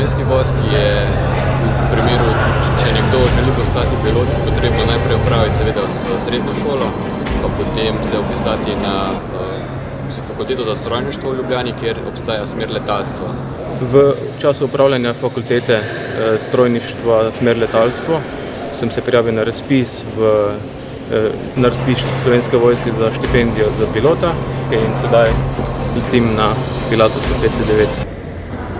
Slovenski vojski je v primeru, če nekdo želi postati pilot, potrebno najprej opraviti seveda srednjo šolo, pa potem se vpisati na fakulteto za strojništvo v Ljubljani, kjer obstaja smer letalstva. V času upravljanja fakultete strojništva smer letalstvo sem se prijavil na razpis Slovenske vojske za štipendijo za pilota in sedaj letim na Pilatusu PC-9.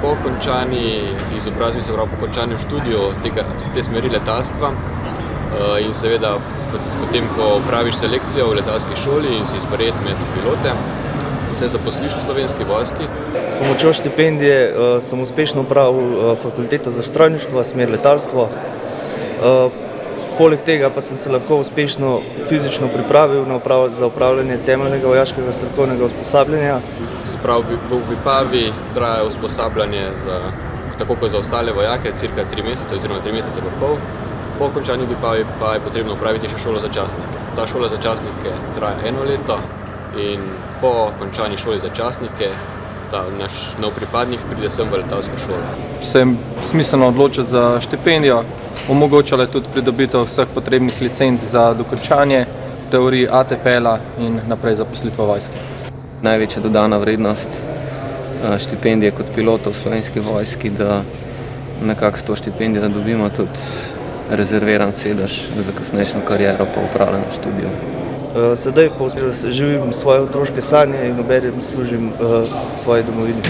Po končani izobrazbi, se pravi po končanem študiju te smeri letalstva in seveda potem, ko opraviš selekcijo v letalski šoli in si sprejet med pilote, se zaposliš v Slovenski vojski. S pomočjo štipendije sem uspešno opravil fakulteto za strojništvo, smer letalstvo. Poleg tega pa sem se lahko uspešno fizično pripravil za opravljanje temeljnega vojaškega strokovnega usposabljanja. Se pravi, v Vipavi traja usposabljanje tako kot za ostale vojake, cirka 3 mesece oziroma 3 mesece pa pol. Po končanju Vipavi pa je potrebno opraviti še šolo za častnike. Ta šola za častnike traja 1 leto in po končani šoli za častnike ta naš nov pripadnik pride sem v letalsko šolo. Se je smiselno odločiti za štipendijo, omogočala je tudi pridobitev vseh potrebnih licenc za dokončanje teorij ATPL-a in naprej zaposlitve v vojski. Največja dodana vrednost štipendije kot pilota v Slovenski vojski, da nekako s to štipendijo dobimo tudi rezerviran sedež za kasnejšo kariero po opravljenem študiju. Sedaj pa živim svoje otroške sanje in obenem služim svoji domovini.